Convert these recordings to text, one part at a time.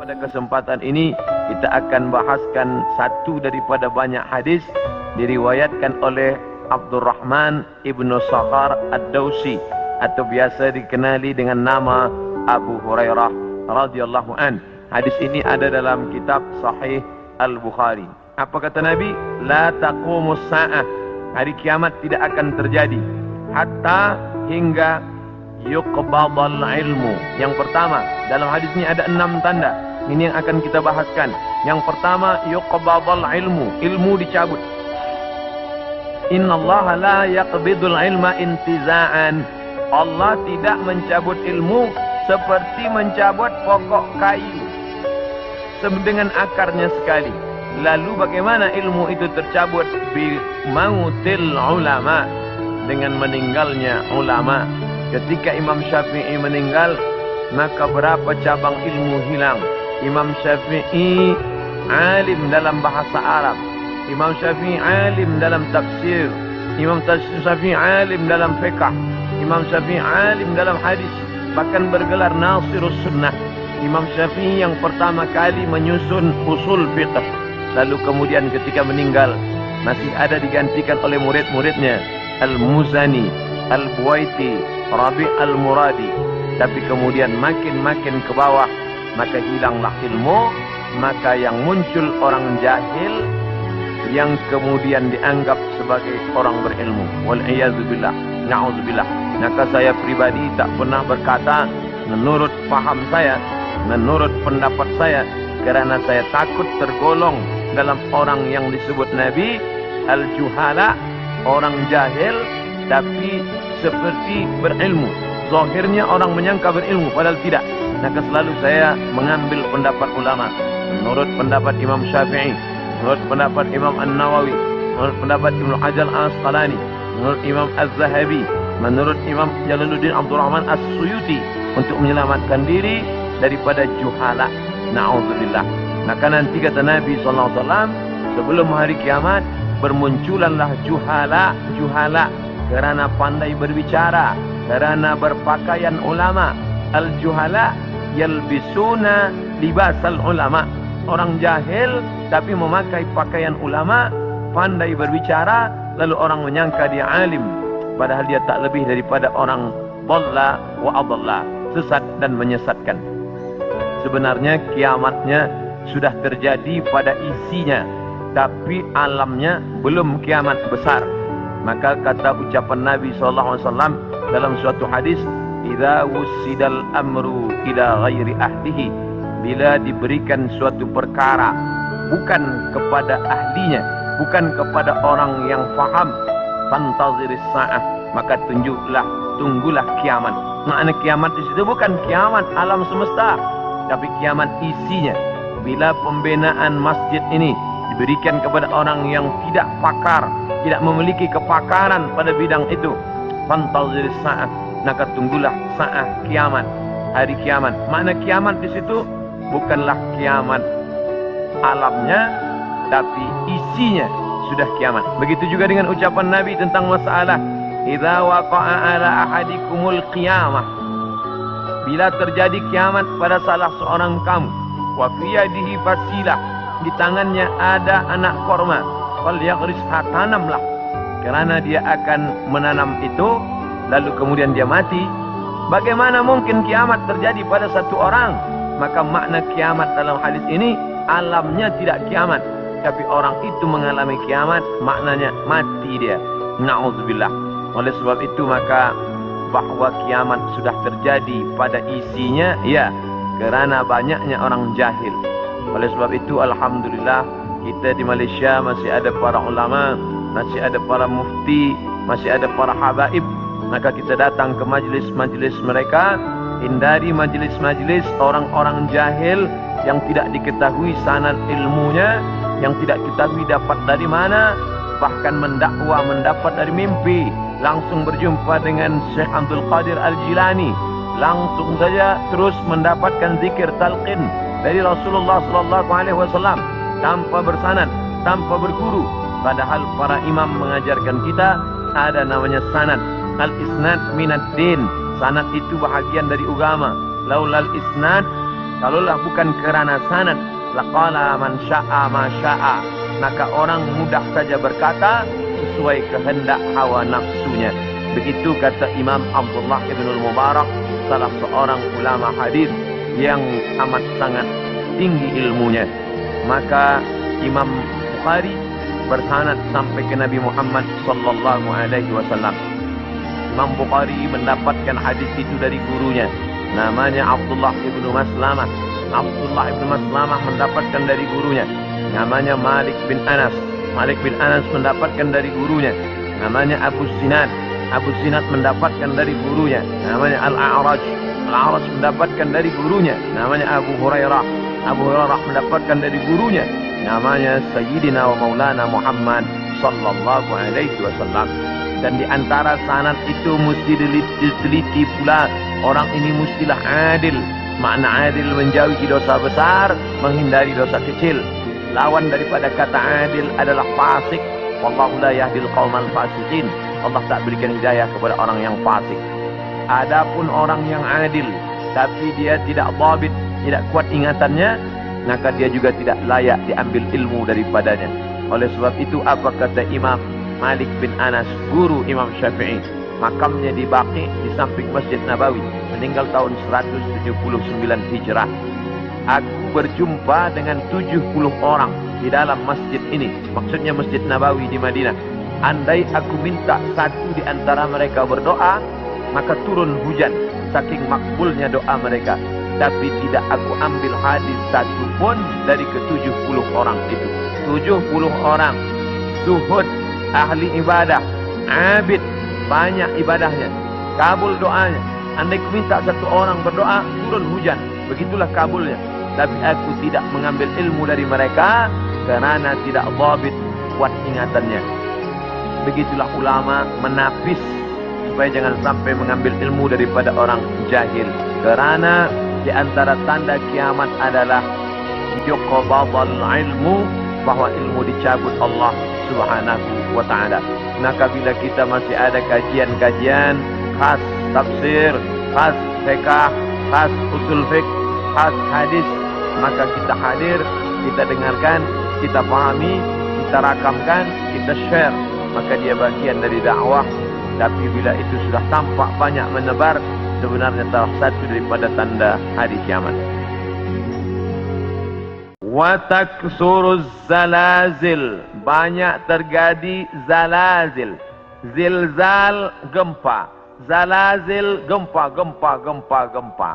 Pada kesempatan ini kita akan bahaskan satu daripada banyak hadis diriwayatkan oleh Abdurrahman ibnu Sakhar ad-Dawsi atau biasa dikenali dengan nama Abu Hurairah radhiyallahu an. Hadis ini ada dalam kitab Sahih Al-Bukhari. Apa kata Nabi? La taqumus sa'ah. Hari kiamat tidak akan terjadi hatta hingga yuqbadal ilmu. Yang pertama, dalam hadis ini ada 6 tanda. Ini yang akan kita bahaskan. Yang pertama, yuqbadal ilmu. Ilmu dicabut. Innallaha la yaqbidul ilma intiza'an. Allah tidak mencabut ilmu seperti mencabut pokok kayu dengan akarnya sekali. Lalu bagaimana ilmu itu tercabut? Bi mautil ulama, dengan meninggalnya ulama. Ketika Imam Syafi'i meninggal, maka berapa cabang ilmu hilang. Imam Syafi'i alim dalam bahasa Arab, Imam Syafi'i alim dalam tafsir, Imam Syafi'i alim dalam fiqh, Imam Syafi'i alim dalam hadis, bahkan bergelar Nasirus Sunnah. Imam Syafi'i yang pertama kali menyusun usul fiqh. Lalu kemudian ketika meninggal, masih ada digantikan oleh murid-muridnya, Al-Muzani, Al-Buwaiti, Rabi' Al-Muradi. Tapi kemudian makin ke bawah, maka hilanglah ilmu. Maka yang muncul orang jahil yang kemudian dianggap sebagai orang berilmu. Wal'iyadzubillah, na'udzubillah. Maka saya pribadi tak pernah berkata menurut paham saya, menurut pendapat saya, kerana saya takut tergolong dalam orang yang disebut Nabi al-juhala, orang jahil tapi seperti berilmu. Zahirnya orang menyangka berilmu padahal tidak. Maka selalu saya mengambil pendapat ulama. Menurut pendapat Imam Syafi'i, menurut pendapat Imam An-Nawawi, menurut pendapat Ibnu Hajar Al-Asqalani, menurut Imam Az-Zahabi, menurut Imam Jalaluddin Abdul Rahman As-Suyuti, untuk menyelamatkan diri daripada juhala. Na'udzubillah. Maka nanti kata Nabi SAW, sebelum hari kiamat bermunculanlah juhala kerana pandai berbicara, kerana berpakaian ulama. Al-juhala yalbisuna libasal ulama. Orang jahil tapi memakai pakaian ulama, pandai berbicara, lalu orang menyangka dia alim, padahal dia tak lebih daripada orang dhalla wa adalla, sesat dan menyesatkan. Sebenarnya kiamatnya sudah terjadi pada isinya, tapi alamnya belum kiamat besar. Maka kata ucapan Nabi SAW dalam suatu hadis, idza wussidal amru ila ghairi ahlihi, bila diberikan suatu perkara bukan kepada ahlinya, bukan kepada orang yang faham, fantaziris sa'ah, maka tunggulah kiamat. Makna kiamat di situ bukan kiamat alam semesta, tapi kiamat isinya. Bila pembinaan masjid ini diberikan kepada orang yang tidak pakar, tidak memiliki kepakaran pada bidang itu, fantaziris sa'ah, maka tunggulah sa'ah, kiamat, hari kiamat. Makna kiamat di situ bukanlah kiamat alamnya, tapi isinya sudah kiamat. Begitu juga dengan ucapan Nabi tentang masalah idza waqa'a ala ahadikumul qiyamah, bila terjadi kiamat pada salah seorang kamu, wa fi yadihi fasilah, di tangannya ada anak korma, fal yaghrisha, tanamlah, kerana dia akan menanam itu, lalu kemudian dia mati. Bagaimana mungkin kiamat terjadi pada satu orang? Maka makna kiamat dalam hadis ini, alamnya tidak kiamat, tapi orang itu mengalami kiamat, maknanya mati dia. Na'udzubillah. Oleh sebab itu maka bahwa kiamat sudah terjadi pada isinya, ya, kerana banyaknya orang jahil. Oleh sebab itu alhamdulillah kita di Malaysia masih ada para ulama, masih ada para mufti, masih ada para habaib. Maka kita datang ke majlis-majlis mereka, hindari majlis-majlis orang-orang jahil yang tidak diketahui sanad ilmunya, yang tidak diketahui dapat dari mana, bahkan mendakwa mendapat dari mimpi. Langsung berjumpa dengan Syekh Abdul Qadir Al-Jilani, langsung saja terus mendapatkan zikir talqin dari Rasulullah SAW tanpa bersanad, tanpa berguru. Padahal para imam mengajarkan kita ada namanya sanad. Al-isnad minad din, sanad itu bahagian dari agama. Laulal isnad Kalaulah bukan kerana sanad, laqala man syaa ma syaa, maka orang mudah saja berkata sesuai kehendak hawa nafsunya. Begitu kata Imam Abdullah ibn al-Mubarak, salah seorang ulama hadis yang amat sangat tinggi ilmunya. Maka Imam Bukhari bersanad sampai ke Nabi Muhammad sallallahu alaihi wasallam. Imam Bukhari mendapatkan hadis itu dari gurunya, namanya Abdullah ibn Maslamah. Abdullah ibn Maslamah mendapatkan dari gurunya, namanya Malik bin Anas. Malik bin Anas mendapatkan dari gurunya, namanya Abu Zinad. Abu Zinad mendapatkan dari gurunya, namanya Al-A'raj. Al-A'raj mendapatkan dari gurunya, namanya Abu Hurairah. Abu Hurairah mendapatkan dari gurunya, namanya Sayyidina wa Maulana Muhammad sallallahu alaihi wasallam. Dan di antara sanad itu mesti diteliti pula, orang ini mestilah adil. Makna adil menjauhi dosa besar, menghindari dosa kecil. Lawan daripada kata adil adalah fasik. Wallahu la yahdil qaumal fasiqin. Allah tak berikan hidayah kepada orang yang fasik. Adapun orang yang adil tapi dia tidak dhabit, tidak kuat ingatannya, maka dia juga tidak layak diambil ilmu daripadanya. Oleh sebab itu apa kata Imam Malik bin Anas, guru Imam Syafi'i? Makamnya di Baqi di samping Masjid Nabawi, meninggal tahun 179 Hijrah. Aku berjumpa dengan 70 orang di dalam masjid ini, maksudnya Masjid Nabawi di Madinah. Andai aku minta satu di antara mereka berdoa, maka turun hujan, saking makbulnya doa mereka. Tapi tidak aku ambil hadis satu pun dari ke-70 orang itu. 70 orang zuhud, ahli ibadah, abid, banyak ibadahnya, kabul doanya. Andai aku minta satu orang berdoa, turun hujan, begitulah kabulnya. Tapi aku tidak mengambil ilmu dari mereka kerana tidak dhabit, kuat ingatannya. Begitulah ulama menapis supaya jangan sampai mengambil ilmu daripada orang jahil. Kerana di antara tanda kiamat adalah yuqbadul ilmu, bahwa ilmu dicabut Allah Subhanahu wa ta'ala. Maka bila kita masih ada kajian-kajian khas tafsir, khas fiqh, khas usul fiqh, khas hadis, maka kita hadir, kita dengarkan, kita pahami, kita rakamkan, kita share, maka dia bagian dari dakwah. Tapi bila itu sudah tampak banyak menebar, sebenarnya salah satu daripada tanda hari kiamat. Wa taksuruz zalazil, banyak terjadi zalazil. Zilzal, gempa. Zalazil, gempa.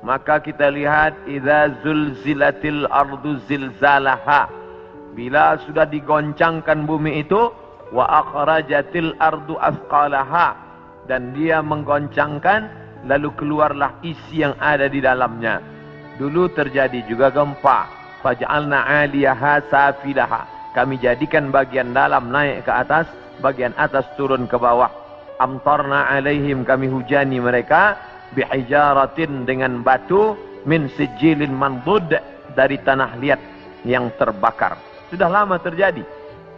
Maka kita lihat idza zulzilatil ardu zilzalaha, bila sudah digoncangkan bumi itu, wa akhrajatil ardu athqalaha, dan dia menggoncangkan lalu keluarlah isi yang ada di dalamnya. Dulu terjadi juga gempa, faj'alna 'aliyaha safilaha, kami jadikan bagian dalam naik ke atas, bagian atas turun ke bawah. Amtarna 'alaihim, kami hujani mereka, bihijaratin, dengan batu, min sijilin mandud, dari tanah liat yang terbakar. Sudah lama terjadi,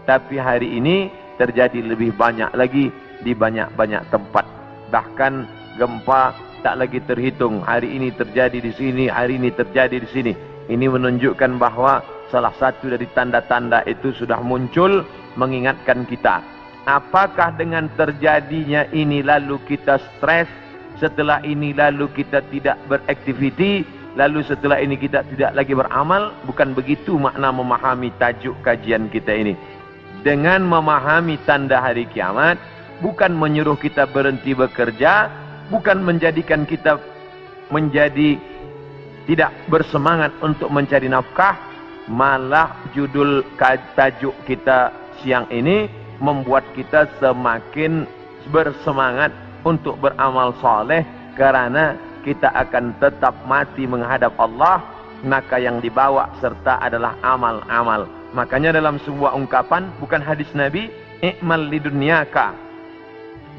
tapi hari ini terjadi lebih banyak lagi di banyak-banyak tempat. Bahkan gempa tak lagi terhitung. Hari ini terjadi di sini, hari ini terjadi di sini. Ini menunjukkan bahawa salah satu dari tanda-tanda itu sudah muncul mengingatkan kita. Apakah dengan terjadinya ini lalu kita stres, setelah ini lalu kita tidak beraktiviti, lalu setelah ini kita tidak lagi beramal? Bukan begitu makna memahami tajuk kajian kita ini. Dengan memahami tanda hari kiamat, bukan menyuruh kita berhenti bekerja, bukan menjadikan kita menjadi tidak bersemangat untuk mencari nafkah, malah judul tajuk kita siang ini membuat kita semakin bersemangat untuk beramal soleh, kerana kita akan tetap mati menghadap Allah, maka yang dibawa serta adalah amal-amal. Makanya dalam sebuah ungkapan, bukan hadis Nabi, i'mal lidunyaka,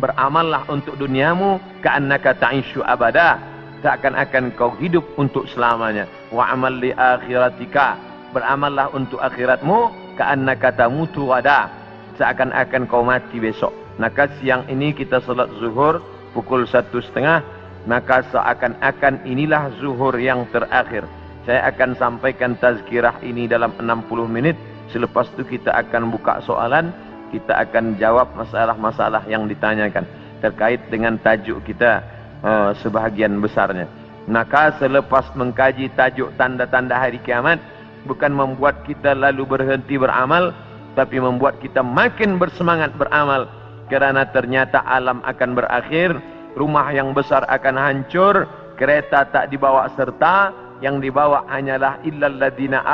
beramallah untuk duniamu, ka'annaka ta'ishu abada, seakan-akan kau hidup untuk selamanya. Wa'amal li akhiratika, beramallah untuk akhiratmu, ka'annaka tamutu wada, seakan-akan kau mati besok. Maka siang ini kita salat zuhur pukul 1:30, maka seakan-akan inilah zuhur yang terakhir. Saya akan sampaikan tazkirah ini dalam 60 menit. Selepas itu kita akan buka soalan, kita akan jawab masalah-masalah yang ditanyakan terkait dengan tajuk kita sebahagian besarnya. Maka selepas mengkaji tajuk tanda-tanda hari kiamat, bukan membuat kita lalu berhenti beramal, tapi membuat kita makin bersemangat beramal. Kerana ternyata alam akan berakhir, rumah yang besar akan hancur, kereta tak dibawa serta, yang dibawa hanyalah illal ladina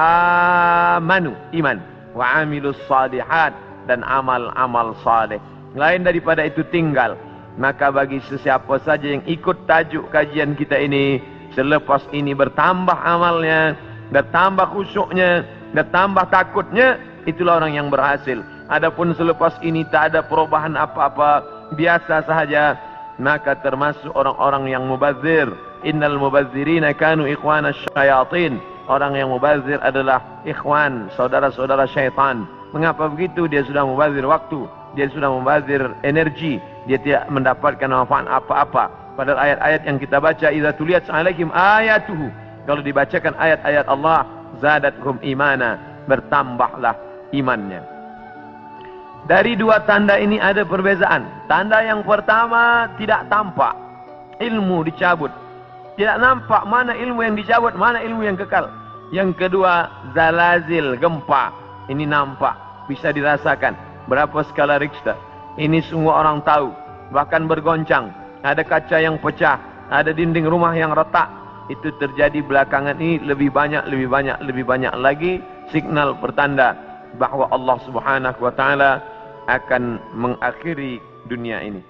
amanu, iman, wa amilus salihat, dan amal-amal saleh. Lain daripada itu tinggal. Maka bagi sesiapa saja yang ikut tajuk kajian kita ini, selepas ini bertambah amalnya, bertambah khusyuknya, bertambah takutnya, itulah orang yang berhasil. Adapun selepas ini tak ada perubahan apa-apa, biasa sahaja, maka termasuk orang-orang yang mubazir. Innal mubazzirina kanu ikhwana syayatin. Orang yang mubazir adalah ikhwan, saudara-saudara syaitan. Mengapa begitu? Dia sudah mubazir waktu, dia sudah mubazir energi, dia tidak mendapatkan manfaat apa-apa. Padahal ayat-ayat yang kita baca, idza tuliyat alaihim ayatuhu, kalau dibacakan ayat-ayat Allah, zadathum imana, bertambahlah imannya. Dari dua tanda ini ada perbezaan. Tanda yang pertama, tidak tampak, ilmu dicabut. Tidak nampak mana ilmu yang dicabut, mana ilmu yang kekal. Yang kedua, zalazil, gempa. Ini nampak, bisa dirasakan. Berapa skala Richter? Ini semua orang tahu. Bahkan bergoncang. Ada kaca yang pecah, ada dinding rumah yang retak. Itu terjadi belakangan ini lebih banyak lagi signal pertanda bahwa Allah Subhanahu wa taala akan mengakhiri dunia ini.